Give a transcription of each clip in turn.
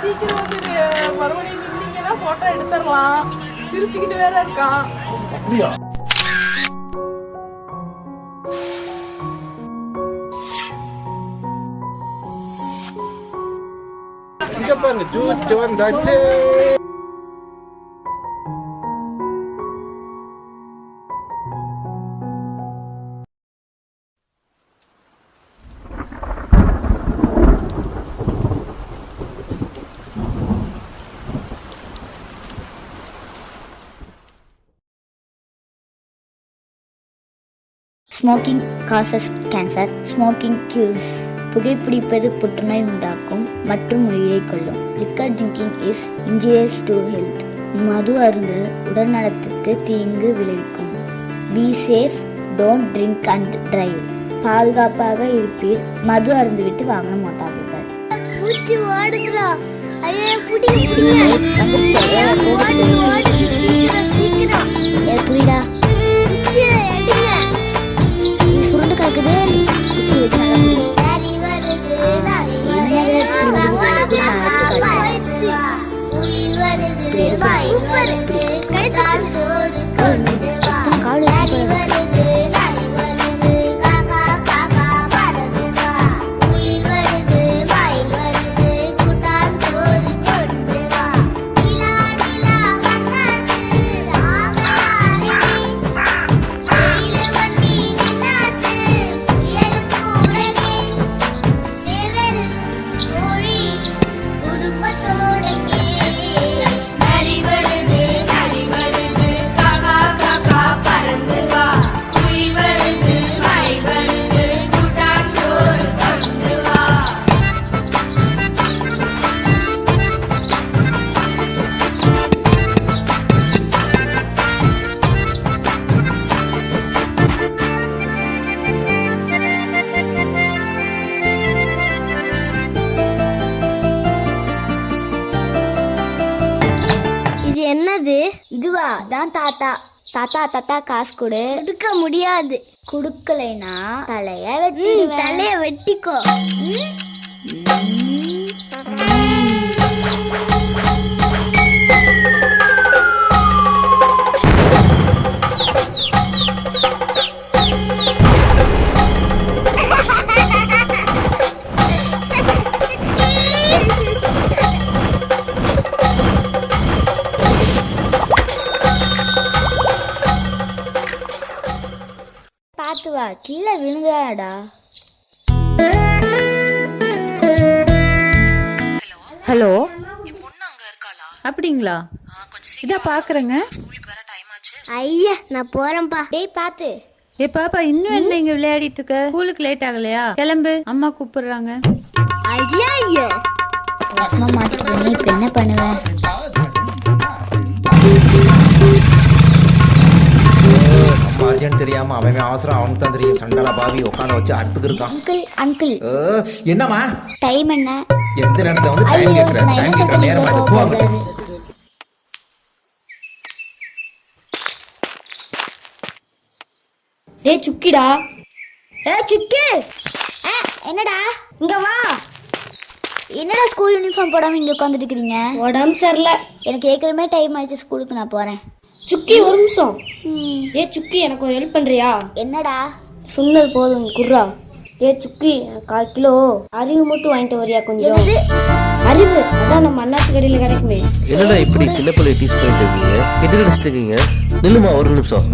சீக்கிரம் வந்துரு. மறுபடியும் நின்னீங்கன்னா போட்டோ எடுத்துடலாம். சிரிச்சுக்கிட்டு வேற இருக்கான். அப்படியா? இங்க பாருங்க, ஜூஸ் வந்தாச்சு. Smoking causes cancer. Smoking kills. புகைப்பிடிப்பது புற்றுநோய் உண்டாக்கும் மற்றும் உயிரை கொல்லும். Liquor drinking is injurious to health. மது அருந்துதல் உடல்நலத்துக்கு தீங்கு விளைவிக்கும். Be safe, don't drink and drive. பாதுகாப்பாக இருப்பீர். மது அருந்துவிட்டு வாகனம் ஓட்டாதீர்கள். புரியுதா? சுருண்டு கிடக்குது. குச்சி வச்சு நல்லா முடி. என்னது இதுவா? தான் தாத்தா. தாத்தா தாத்தா காசு கொடு. கொடுக்க முடியாது. குடுக்கலைனா தலைய வெட்டிடுவேன். தலைய வெட்டிக்கோ. பார்த்து வா, கீழே விழுந்தாடா. ஹலோ, என் பொண்ணு அங்க இருக்காளா? அப்படிங்களா? இதா பாக்குறேங்க. ஸ்கூலுக்கு வர டைம் ஆச்சு. ஐயா, நான் போறேன்ப்பா. டேய் பாத்து. ஏ பாப்பா, இன்னும் என்ன இங்க விளையாடிட்டு இருக்க? ஸ்கூலுக்கு லேட் ஆகலையா? கிளம்பு, அம்மா கூப்பிடுறாங்க. ஐயா ஐயோ, வசமா மாட்டிக்கிட்டு நீ இப்ப என்ன பண்ணுவ? அம்மாஜின்னு தெரியாம அவன் அவசரம் அவனுக்கு தான் தெரியும். சண்டால பாவி உட்காந்து வச்சு அறுத்துக்கு இருக்கான். அங்கிள் அங்கிள், என்னம்மா டைம் என்ன? எந்த நேரத்தை வந்து டைம் கேட்கிறேன். டைம் கேட்கிற நேரம் ஆச்சு. போவாங்க. டேய் சுக்கிடா. சுக்கி, என்னடா இங்க வா. என்னடா ஸ்கூல் யூனிஃபார்ம் போடாம இங்க உட்காந்துட்டு இருக்கீங்க? உடம்பு சரியில்லை. எனக்கு ஏற்கனவே டைம் ஆயிடுச்சு. ஸ்கூலுக்கு நான் போறேன். சுக்கி ஒரு நிமிஷம். சுக்கி, எனக்கு ஒரு ஹெல்ப் பண்றியா? என்னடா? சொன்னது போதும், குர்ரா. சுக்கி, 1/4 கிலோ அறிவு மட்டும் வாங்கிட்டு வரியா? கொஞ்சம் அறிவு, அதான் நம்ம அண்ணாச்சி கடையில கிடைக்குமே. என்னடா இப்படி சின்ன பிள்ளை டீஸ் பண்ணிட்டு இருக்கீங்க? கெட்டு கடிச்சிட்டு இருக்கீங்க. நில்லுமா ஒரு நிமிஷம்.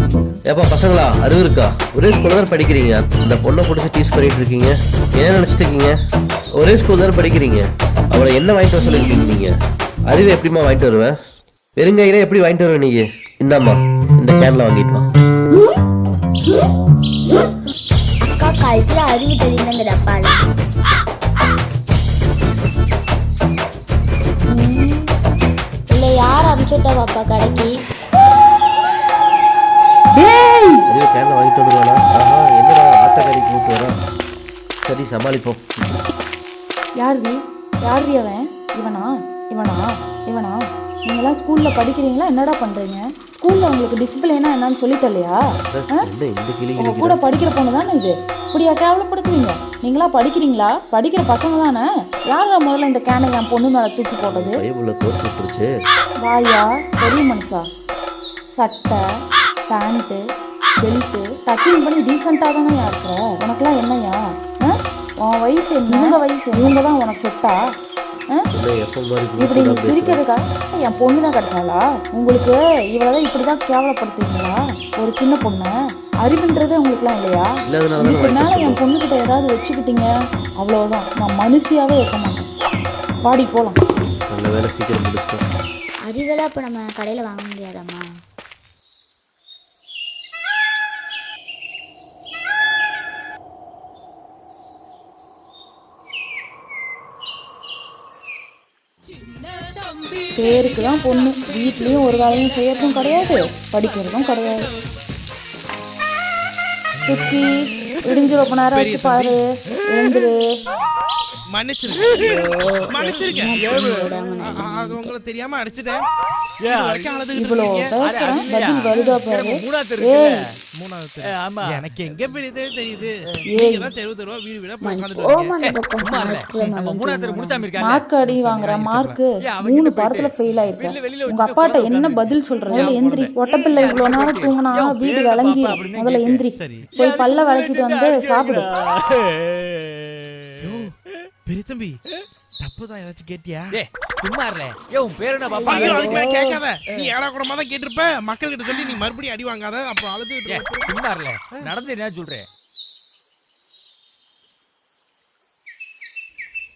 ஏப்பா பசங்களா, அறிவு இருக்கா? ஒரே ஸ்கூல்ல தான் படிக்கிறீங்க. இந்த பொண்ணை பிடிச்சி டீஸ் பண்ணிட்டு இருக்கீங்க. என்ன நினைச்சிட்டு இருக்கீங்க? ஒரே ஸ்கூல் தானே படிக்கிறீங்க. அவளை என்ன வாங்கிட்டு வர சொல்லிருக்கீங்க நீங்க? அறிவை எப்படிமா வாங்கிட்டு வருவேன்? வெறுங்கையில எப்படி வாங்கிட்டு வருவேன் நீங்க? இந்தாம்மா, இந்த கேன்ல வாங்கிட்டு வா. அக்கா காலத்துல அறிவு தெரியுங்க டப்பால. இல்ல யார் அனுப்பிச்சுட்டா பாப்பா கடைக்கு? அறிவை கேன்ல வாங்கிட்டு வந்துருவானா? ஆஹா, என்னடா ஆத்த கடைக்கு கூப்பிட்டு வரா. சரி, சமாளிப்போம். யார் நீ? யார் அவன்? இவனா இவனா இவனா? நீங்களாம் ஸ்கூலில் படிக்கிறீங்களா? என்னடா பண்ணுறீங்க? ஸ்கூலில் உங்களுக்கு டிசிப்ளினா என்னன்னு சொல்லி தரலையா? உங்கள் கூட படிக்கிற பொண்ணு தானே இது. இப்படியா கேவலப்படுத்துவீங்க? நீங்களா படிக்கிறீங்களா? படிக்கிற பசங்க தானே. யாரா முதல்ல இந்த கேனை என் பொண்ணு மேலே தூக்கி போட்டது? பைபிளில் கோர்த்து விட்டுருச்சு. வாயா பெரிய மனுஷா, சட்டை பேண்ட்டு பெல்ட்டு டக்கிங் பண்ணி டீசெண்டாக தானே இருக்கிற. உனக்குலாம் என்னையா? உன் வயசு என்ன? உங்கள் வயசு இவங்க தான் உனக்கு செட்டா? இப்படி நீ சிரிக்கிறதுக்கா என் பொண்ணு தான் கிடைச்சாளா உங்களுக்கு? இவ்வளோதான் இப்படி தான் கேவலப்படுத்துவீங்களா ஒரு சின்ன பொண்ணை? அறிவுன்றதே உங்களுக்குலாம் இல்லையா? இதனால என் பொண்ணுக்கிட்ட ஏதாவது வச்சுக்கிட்டீங்க அவ்வளோதான், நான் மனுஷியாவே இருக்க மாட்டேன். பாடி போகலாம். நல்ல வேலை சீக்கிரம் முடிச்சிட்டோம். அறிவெல்லாம் இப்போ நம்ம கடையில் வாங்க முடியாதாம்மா? பேருக்கு தான் பொண்ணு, வீட்லேயும் ஒரு வேலையும் செய்யறதும் கிடையாது, படிக்கிறதும் கிடையாது. சுக்கி இடிஞ்சு ரொம்ப நேரம் வச்சு பாரு, எழுந்துரு. இவ்வளோ பேசுறேன், பதில் வருதா பாரு. மார்க் அடி வாங்குற மார்க்கு 3 பாடத்துல ஃபெயில் ஆயிருக்க. உங்க அப்பாட்ட என்ன பதில் சொல்றது? எந்திரி. ஒட்டப்பிள்ளை இவ்வளவு நேரம் தூங்கினா வீடு விளங்கி, முதல்ல எந்திரி, போய் பல்ல விளக்கிட்டு வந்து சாப்பிடு. பெரிய தம்பி தப்புதான் ஏதாச்சும் கேட்டியா? சும்மா இல்ல உன் பேர் என்ன பாப்பா? கேட்காத, நீ ஏடா கூடமா தான் கேட்டிருப்ப. மக்கள் கிட்ட சொல்லி நீ மறுபடியும் அடி வாங்காத, அப்புறம் அழுது. சும்மா இல்ல நடந்து என்ன சொல்றேன்?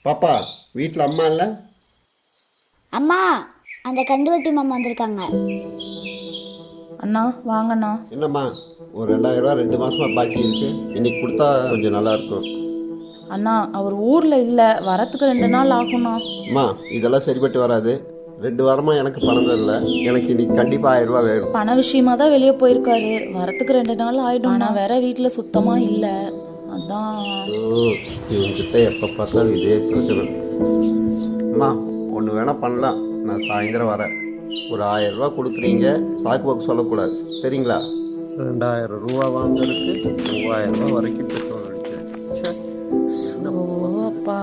பாப்பா வீட்டில் அம்மா இல்லை? அம்மா அந்த கண்டுவட்டி மாமா வந்திருக்காங்க. அண்ணா வாங்கண்ணா. என்னம்மா ஒரு 2000 ரூபா 2 மாசமா பாக்கி இருக்கு, இன்னைக்கு கொடுத்தா கொஞ்சம் நல்லா இருக்கும். அண்ணா அவர் ஊர்ல இல்ல, வரத்துக்கு 2 நாள் ஆகும்ண்ணா. அம்மா இதெல்லாம் சரிப்பட்டு வராது, 2 வாரமா எனக்கு பணம் தரல, எனக்கு இன்னைக்கு கண்டிப்பா 1000 ரூபா வேணும். பண விஷயமா தான் வெளியே போயிருக்காரு, வரத்துக்கு 2 நாள் ஆயிடும். நான் வேற வீட்டுல சுத்தமா இல்ல, அதான். இவங்கிட்ட எப்ப பார்த்தாலும் இதே பிரச்சனை. அம்மா ஒன்று வேணா பண்ணலாம், நான் சாயந்தரம் வரேன். ஒரு 1000 ரூபா கொடுக்குறீங்க, சாக்கு போக்கு சொல்லக்கூடாது சரிங்களா? 2000 ரூபா வாங்குறதுக்கு 3000 ரூபா வரைக்கும் பெட்ரோல் அடிச்சேன். அப்பா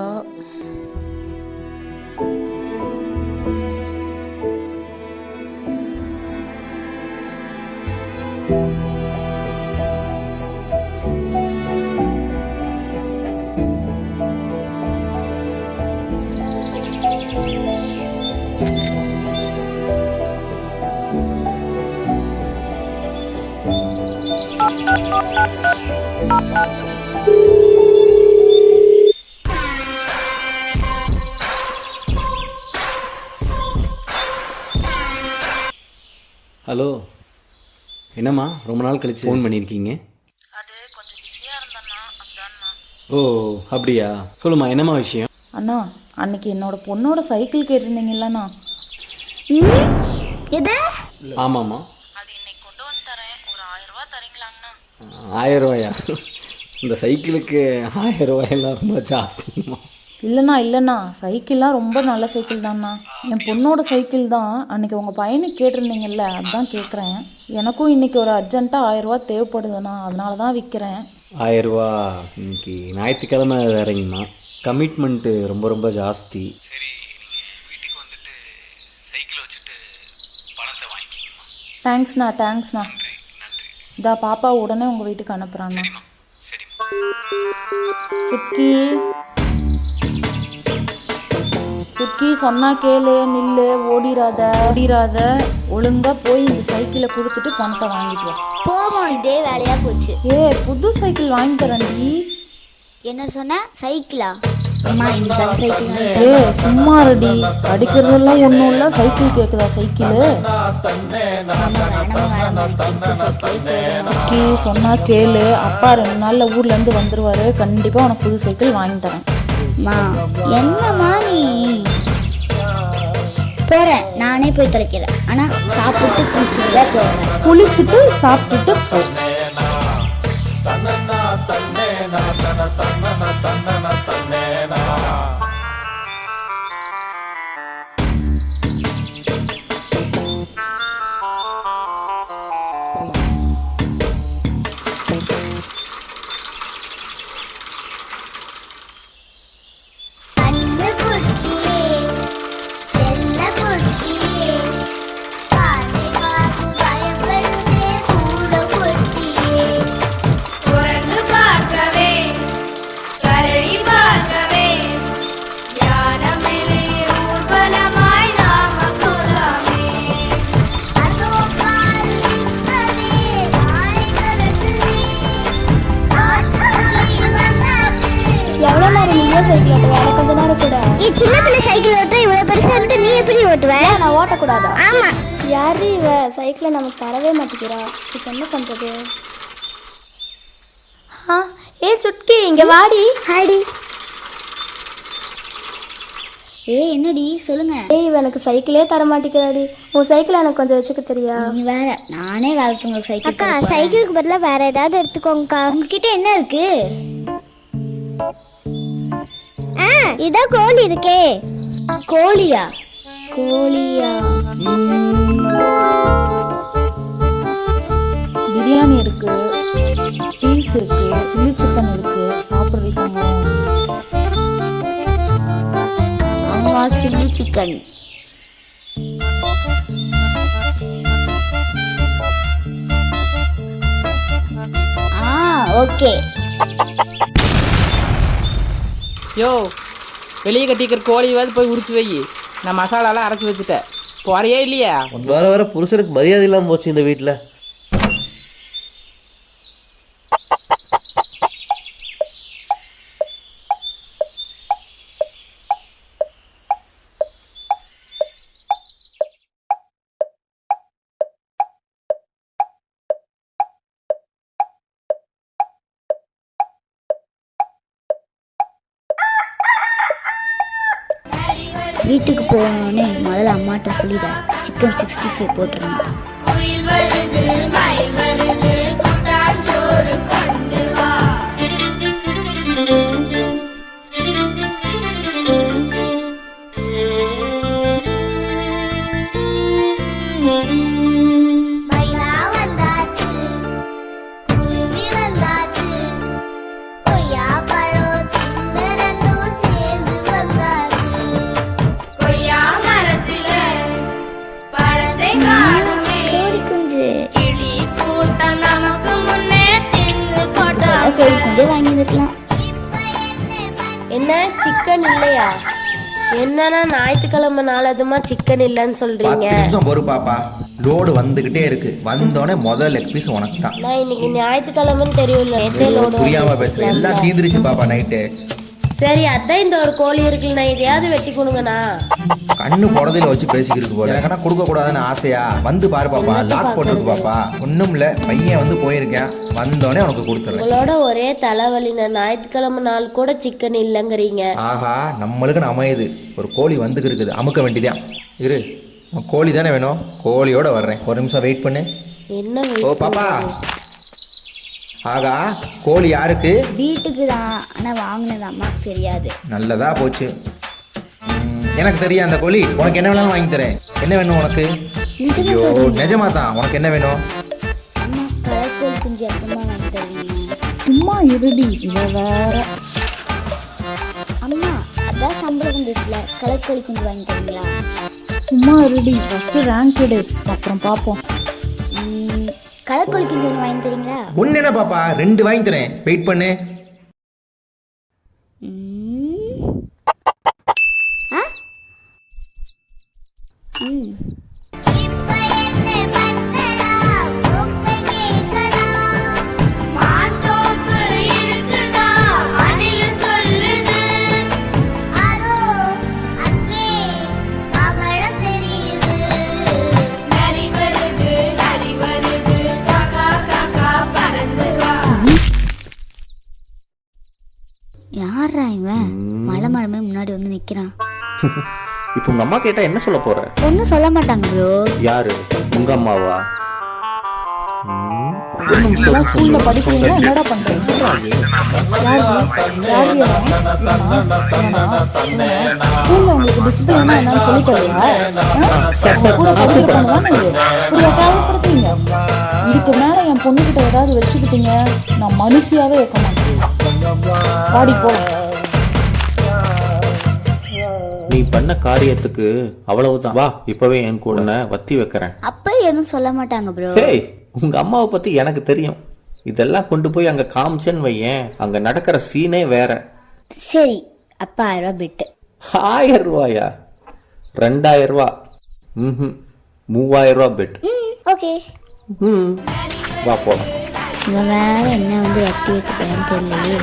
ஹலோ, என்னம்மா ரொம்ப நாள் கழிச்சு ஃபோன் பண்ணியிருக்கீங்க? அது கொஞ்சம் பிஸியாக இருந்தேண்ணா, அதான்ண்ணா. ஓ அப்படியா, சொல்லுமா என்னம்மா விஷயம்? அண்ணா அன்னைக்கு என்னோட பொண்ணோட சைக்கிள் கேட்டிருந்தீங்கல்லண்ணா. எதை? ஆமாம்மா. அது இன்னைக்கு கொண்டு வந்து தரேன், ஒரு 1000 ரூபா தரீங்களாங்கண்ணா? 1000 ரூபாயா? இந்த சைக்கிளுக்கு 1000 ரூபாயெல்லாம் ரொம்ப ஜாஸ்திம்மா. இல்லைண்ணா சைக்கிள்லாம் ரொம்ப நல்ல சைக்கிள் தான்ண்ணா. என் பொண்ணோட சைக்கிள் தான். அன்னைக்கு உங்கள் பையனுக்கு கேட்டிருந்தீங்கல்ல, அதுதான் கேட்குறேன். எனக்கும் இன்னைக்கு ஒரு அர்ஜென்ட்டாக 1000 ரூபா தேவைப்படுதுண்ணா, அதனால தான் விற்கிறேன். 1000 ரூபா இன்னைக்கு ஞாயிற்றுக்கிழமை வேறங்கம்மா, கமிட்மெண்ட்டு ரொம்ப ரொம்ப ஜாஸ்தி. சரி நீங்கள் வீட்டுக்கு வந்துட்டு சைக்கிளை வச்சுட்டு பணத்தை வாங்கிக்கிங்கம்மா. தேங்க்ஸ்ண்ணா. இதா பாப்பா உடனே உங்கள் வீட்டுக்கு அனுப்புகிறாண்ணா. சுக்கி சொன்னா கேளு, நில்லு, ஓடிராத, ஒழுங்கா போய் இந்த சைக்கிளை கொடுத்துட்டு பணத்தை வாங்கிட்டு வா. போவோம், இதே வேலையா போச்சு. புது சைக்கிள் வாங்கி தரேன்டி. என்ன சொன்ன? சைக்கிளா? அம்மா இந்த சைக்கிள். சும்மா ரெடி, அடிக்கிறதெல்லாம் ஒன்றும் இல்லை, சைக்கிள் கேட்குதா சைக்கிள்? சுக்கி சொன்னா கேளு, அப்பா 2 நாள்ல ஊர்ல இருந்து வந்துருவாரு, கண்டிப்பா உனக்கு புது சைக்கிள் வாங்கி தரேன். என்னம்மா நீ? போறேன், நானே போய் துடைக்கிறேன். ஆனா சாப்பிட்டு குளிச்சுட்டு போறேன். குளிச்சுட்டு சாப்பிட்டுட்டு போ. எப்படி ஓட்டுவ? நான் ஓட்டக்கூடாதா? ஆமா. யாரு இவ சைக்கிளை நமக்கு தரவே மாட்டேங்கிறா. இப்போ என்ன பண்றது? சுட்கி இங்க வாடி. ஹாய்டி. என்னடி சொல்லுங்க. எனக்கு சைக்கிளே தர மாட்டேங்கிறாடி. உன் சைக்கிள் எனக்கு கொஞ்சம் வச்சுக்க தெரியா? நீ வேற, நானே காலத்து உங்களுக்கு சைக்கிள். அக்கா சைக்கிளுக்கு பதிலா வேற ஏதாவது எடுத்துக்கோங்கக்கா. உங்ககிட்ட என்ன இருக்கு? இதான் கோழி இருக்கே. கோழியா? பிரியாணி இருக்கு, பீஸ் இருக்கு, சில்லி சிக்கன் இருக்கு. சாப்பிட்றீங்க? ஆமா, சில்லி சிக்கன். ஓகே. யோ, வெளியே கட்டிக்கிற கோழியாவது போய் உரிச்சு வை. நான் மசாலாலாம் அரைச்சி வச்சுட்டேன். போறியா இல்லையா? வர வர புருஷனுக்கு மரியாதை இல்லாமல் போச்சு இந்த வீட்டில். வீட்டுக்கு போகணுன்னே முதல்ல அம்மாட்ட சொல்லிட சிக்கன் 65 போட்டுருங்க. என்ன சிக்கன் இல்லையா? என்னன்னா ஞாயிற்றுக்கிழமை நாளதுமா சிக்கன் இல்லைன்னு சொல்றீங்க? ஒரு பாப்பா லோடு வந்துகிட்டே இருக்கு. வந்தோடனே முதல் லெக் பீஸ் உனக்கு தான். நான் இன்னைக்கு ஞாயிற்றுக்கிழமைன்னு தெரியல. எந்த லோடு புரியாம பேசுறேன். எல்லாம் தீந்துருச்சு பாப்பா நைட்டு. சரி, அதான் இந்த ஒரு கோழி இருக்குல்ல, நான் இதையாவது வெட்டி கொடுங்கண்ணா. கண்ணு குடதையில வச்சு பேசிக்கிருக்கு போல. எனக்குன்னா கொடுக்க கூடாதுன்னு ஆசையா? வந்து பாரு பாப்பா, லாக் போட்டுருக்கு பாப்பா. ஒண்ணும் இல்ல, பையன் வந்து போயிருக்கேன். வந்தோடனே உனக்கு கொடுத்துறேன். உங்களோட ஒரே தலைவலி. நான் ஞாயிற்றுக்கிழமை நாள் கூட சிக்கன் இல்லைங்கிறீங்க. ஆஹா, நம்மளுக்கு அமையுது. ஒரு கோழி வந்துக்கு இருக்குது, அமுக்க வேண்டியதான். இரு, கோழி தானே வேணும், கோழியோட வர்றேன். ஒரு நிமிஷம் வெயிட் பண்ணு. என்ன? ஓ பாப்பா. ஆகா, கோழி யாருக்கு? வீட்டுக்கு தான். ஆனா வாங்கினது அம்மாக்கு தெரியாது. நல்லதா போச்சு. எனக்கு தெரியும் அந்த கோழி. உனக்கு என்ன வேணாலும் வாங்கி தரேன். என்ன வேணும் உனக்கு? ஐயோ, நிஜமா தான். உனக்கு என்ன வேணும்? அம்மா கலர்கோழி குஞ்சு அப்புறமா வாங்கி தருவீங்க. சும்மா இருடி, இவ வேற. அம்மா அதான் சம்பளம் வந்துச்சுல, கலர்கோழி குஞ்சு வாங்கி தருவீங்களா? சும்மா இருடி, ஃபர்ஸ்ட் ரேங்க் எடு, அப்புறம் பார்ப்போம். கலர்கோழி குஞ்சு ஒன்று வாங்கி தரீங்களா? ஒன்று என்ன பாப்பா, 2 வாங்கி தரேன். வெயிட் பண்ணு. யாரா இவன்? மலை மழை முன்னாடி வந்து நிக்கிறான். இப்போ உங்க அம்மா கேட்டா என்ன சொல்ல போற? ஒன்னும் சொல்ல மாட்டாங்க ப்ரோ. யாரு? உங்க அம்மாவா? ஸ்கூல்ல படிக்கிறீங்களா? என்னடா பண்றீங்க? ஸ்கூல்ல உங்களுக்கு டிசிப்ளினா என்னன்னு சொல்லி தரீங்களா? கூட கேவலப்படுத்துறீங்க. இதுக்கு மேல என் பொண்ணுகிட்ட ஏதாவது வச்சுக்கிட்டீங்க, நான் மனுஷியாவே இருக்க மாட்டேன். பாடி போ. நீ பண்ண காரியத்துக்கு அவ்வளவுதான். வா, இப்பவே என் கூட வத்தி வைக்கிறேன். அப்ப எதுவும் சொல்ல மாட்டாங்க ப்ரோ. உங்க அம்மாவை பத்தி எனக்கு தெரியும். இதெல்லாம் கொண்டு போய் அங்க காமிச்சேன்னு வையேன், அங்க நடக்கிற சீனே வேற. சரி, அப்ப 1000 ரூபாய் பெட்டு. 1000 ரூபாயா? 2000 ரூபாய். 3000 ரூபாய் பெட். ஓகே. வா போலாம். இவன் வேற என்ன வந்து வட்டி வைக்கிறேன்னு தெரியலையே.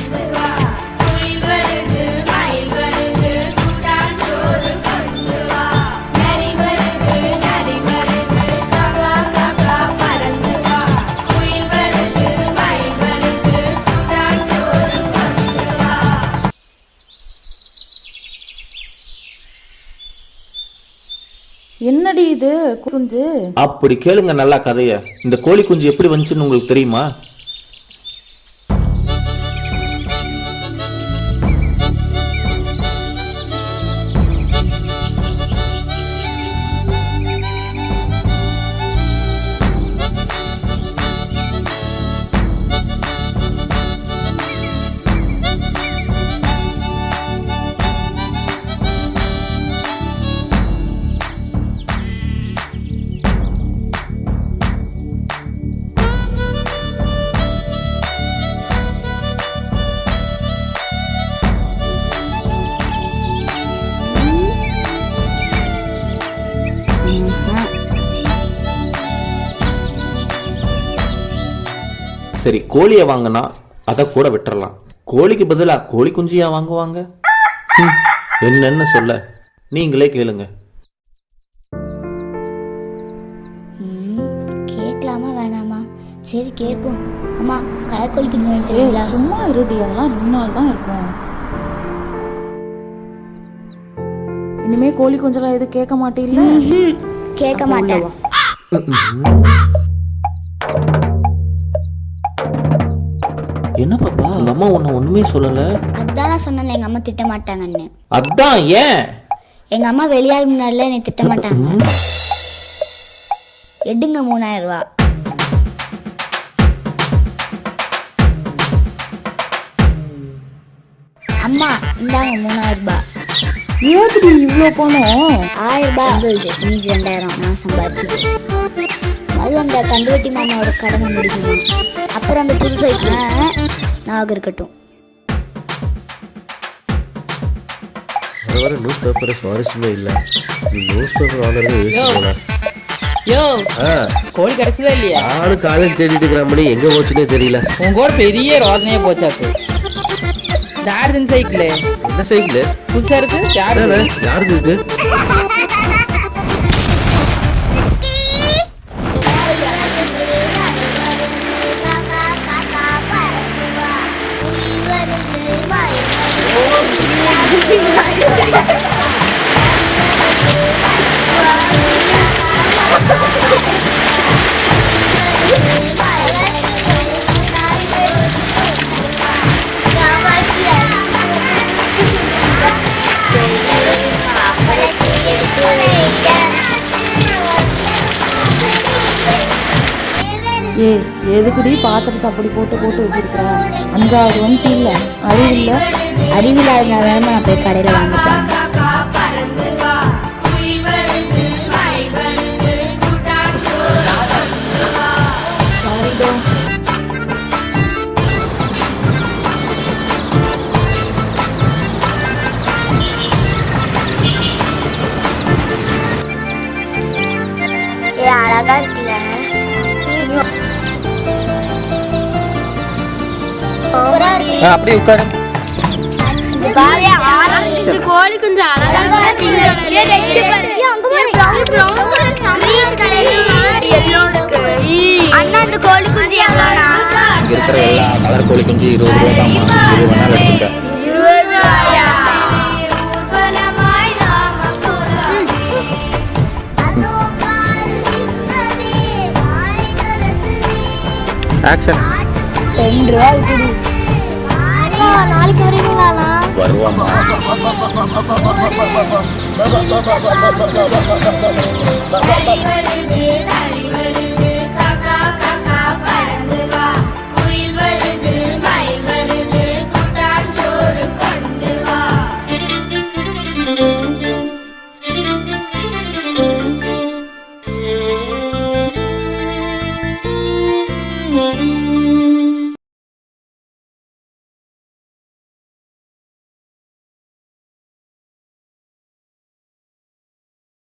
என்னடி இது குஞ்சு? அப்படி கேளுங்க நல்லா கதைய. இந்த கோழி குஞ்சு எப்படி வந்துச்சுன்னு உங்களுக்கு தெரியுமா? சரி, கோழியை வாங்கினா அதை கூட விட்டுறலாம். கோழிக்கு பதிலா கோழி குஞ்சியா வாங்குவாங்க? என்னன்னு சொல்ல நீங்களே கேளுங்க. கேட்கலாமா வேணாமா? சரி கேட்போம். அம்மா களைக்கோழி குஞ்சு ஏய், வாங்கிட்டு சும்மா இருடி, அதெல்லாம் 2 நாள் தான் இருக்கும். இனிமே கோழி குஞ்செல்லாம் எது கேட்க மாட்டீல்ல? கேட்க மாட்டேன். என்ன பாப்பா, அந்த அம்மா உன்னை ஒண்ணுமே சொல்லல? அதான் நான் சொன்னேன் எங்க அம்மா திட்ட மாட்டாங்கன்னு. அதான் ஏன்? எங்க அம்மா வெளியாள் முன்னாடில என்னை திட்ட மாட்டாங்க. எடுங்க 3000 ரூபா. அம்மா இந்தாங்க 3000 ரூபாய். ஏதுடி இவ்வளோ பணம்? 1000 ரூபாய் உங்களுக்கு, மீதி 2000 நான் சம்பாதிச்சு. அது அந்த கண்டுவட்டி மாமாவோட கடனை முடிக்கணும். அப்புறம் அந்த புது சைக்கிள் நாக இருக்கட்டும். வர நியூஸ் பேப்பர் சுவாரஸ்யமே இல்லை. நியூஸ் பேப்பர் வாங்குறது யோசிச்சு. யோ கோழி கிடைச்சதா இல்லையா? நானும் காலேஜ் தேடிட்டு இருக்கிற மணி எங்க போச்சுன்னே தெரியல. உங்க கூட பெரிய ரோதனையே போச்சாக்கு. யாருது சைக்கிள்? என்ன சைக்கிள்? புதுசா இருக்கு. யாருது இது? ஏ எதுக்குடி பாத்திரத்தை அப்படி போட்டு போட்டு வச்சிருக்க? 5வது வந்துட்டு இல்லை, அறிவில்லை. அறிவில்லாதனால நான் போய் கடையில் வாங்கிட்டேன். அழகா இருக்குல்ல? அப்படியே உட்காரு. கோழி குஞ்சு அழகா அண்ணா அந்த கோழி குஞ்சு இங்க இருக்கிற எல்லா கலர் கோழி குஞ்சு 20 ரூபா தான். இது வேணாலும் எடுத்துக்க. ஆக்ஷன். 2 ரூபாய். நாளைக்கு வரீங்களா? வருவாமா?